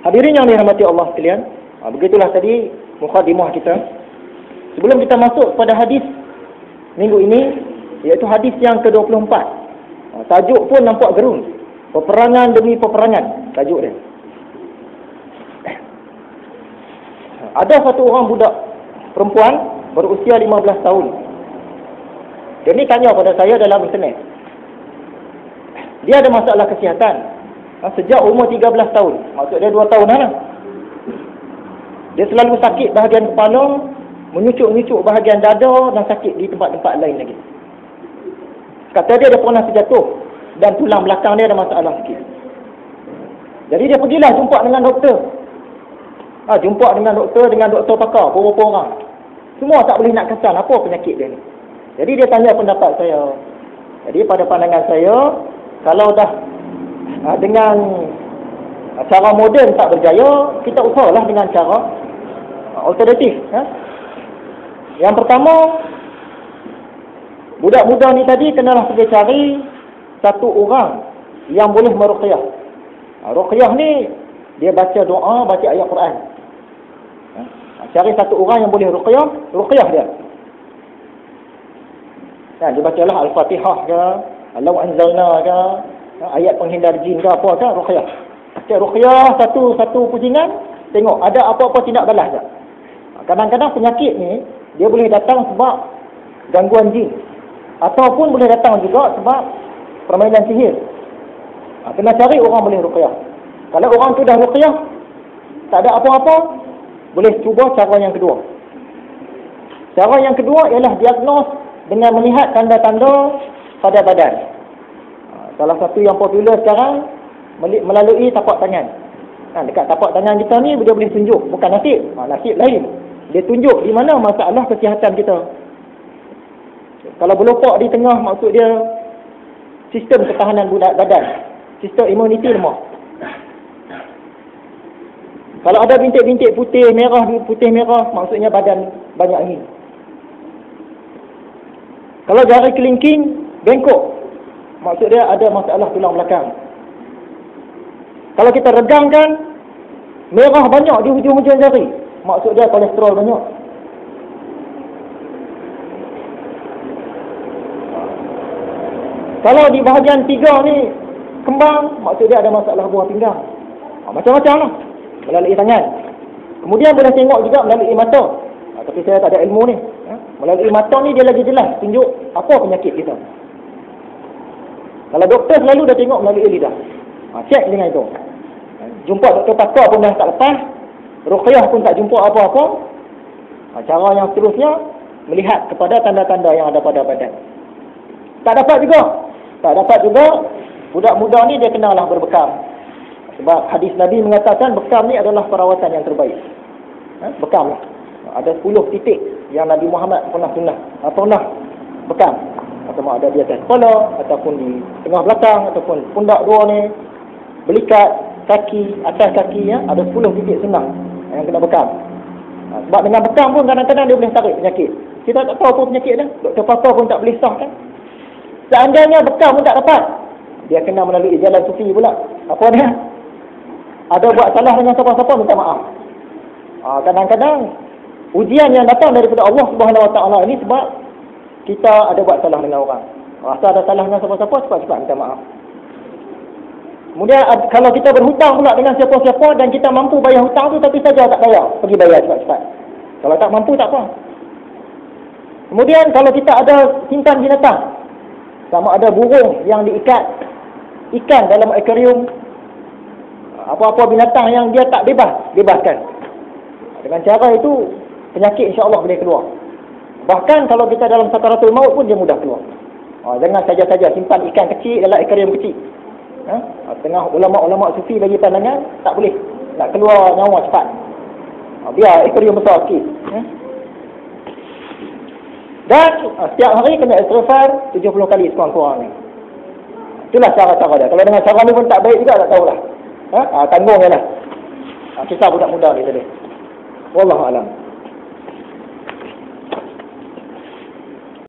Hadirin yang dirahmati Allah sekalian, begitulah tadi mukadimah kita. Sebelum kita masuk pada hadis minggu ini, iaitu hadis yang ke-24. Tajuk pun nampak gerun. Peperangan demi peperangan, tajuk dia. Ada satu orang budak perempuan berusia 15 tahun. Dia ni tanya pada saya dalam internet. Dia ada masalah kesihatan sejak umur 13 tahun. Maksud dia 2 tahun lah. Dia selalu sakit bahagian kepala, menyucuk-nyucuk bahagian dada dan sakit di tempat-tempat lain lagi. Kata dia pernah terjatuh dan tulang belakang dia ada masalah sikit. Jadi dia pergilah jumpa dengan doktor. Jumpa dengan doktor pakar, beberapa orang. Semua tak boleh nak katakan apa penyakit dia ni. Jadi dia tanya pendapat saya. Jadi pada pandangan saya, kalau dah dengan cara moden tak berjaya, kita usahalah dengan cara alternatif. Yang pertama, budak muda ni tadi kenalah pergi cari satu orang yang boleh meruqyah. Ruqyah ni dia baca doa, baca ayat Quran. Cari satu orang yang boleh ruqyah dia. Dia bacalah Al-Fatihah ke, Law Anzalna ke, ayat penghindar jin ke apa ke, ruqyah. Ruqyah satu pusingan, tengok ada apa-apa tindak balas tak. Kadang-kadang penyakit ni dia boleh datang sebab gangguan jin, ataupun boleh datang juga sebab permainan sihir. Kena cari orang boleh ruqyah. Kalau orang tu dah ruqyah, tak ada apa-apa, boleh cuba cara yang kedua. Cara yang kedua ialah diagnos dengan melihat tanda-tanda pada badan. Salah satu yang popular sekarang melalui tapak tangan. Dekat tapak tangan kita ni dia boleh tunjuk, bukan nasib. Nasib lain. Dia tunjuk di mana masalah kesihatan kita. Kalau berlopak di tengah, maksud dia sistem ketahanan badan, sistem imuniti lemah. Kalau ada bintik-bintik putih merah, maksudnya badan banyak angin. Kalau jari kelingking bengkok, maksud dia ada masalah tulang belakang. Kalau kita regangkan merah banyak di hujung-hujung jari, maksud dia kolesterol banyak. Kalau di bahagian tiga ni kembang, maksud dia ada masalah buah pinggang. Macam-macam lah melalui tangan. Kemudian boleh tengok juga melalui mata. Tapi saya tak ada ilmu ni. Melalui mata ni dia lagi jelas tunjuk apa penyakit kita. Kalau doktor selalu dah tengok melalui lidah. Cek dengan itu. Jumpa doktor pakar pun dah tak lepas. Ruqyah pun tak jumpa apa-apa. Cara yang seterusnya melihat kepada tanda-tanda yang ada pada badan. Tak dapat juga budak muda ni dia kenalah berbekam. Sebab hadis Nabi mengatakan bekam ni adalah perawatan yang terbaik. Bekam lah. Ada 10 titik yang Nabi Muhammad pernah bekam. Sama ada di atas kepala, ataupun di tengah belakang, ataupun pundak dua ni, belikat, kaki, atas kaki, ada 10 titik senang yang kena bekam. Sebab dengan bekam pun kadang-kadang dia boleh tarik penyakit. Kita tak tahu apa penyakit dia. Doktor pakar pun tak boleh sahkan. Seandainya bekam pun tak dapat, dia kena melalui jalan sufi pula. Apa dia? Ada buat salah dengan siapa-siapa, minta maaf. Kadang-kadang ujian yang datang daripada Allah Subhanahu Wa Taala ini sebab kita ada buat salah dengan orang. Rasa ada salah dengan siapa-siapa, cepat-cepat minta maaf. Kemudian kalau kita berhutang pula dengan siapa-siapa dan kita mampu bayar hutang tu tapi saja tak bayar, pergi bayar cepat-cepat. Kalau tak mampu tak apa. Kemudian kalau kita ada simpan binatang, sama ada burung yang diikat, ikan dalam akuarium, apa-apa binatang yang dia tak bebaskan. Dengan cara itu penyakit insya-Allah boleh keluar. Bahkan kalau kita dalam sakaratul maut pun dia mudah keluar. Jangan saja-saja simpan ikan kecil dalam akuarium kecil. Tengah ulama-ulama sufi bagi pandangan tak boleh nak keluar nyawa cepat. Biar akuarium besar sikit. Dan setiap hari kena istighfar 70 kali sekurang-kurangnya. Itulah cara-cara dia. Kalau dengan cara ni pun tak baik juga, tak tahulah. Tanggung je lah. Kisah budak muda ni tadi. Wallahu a'lam.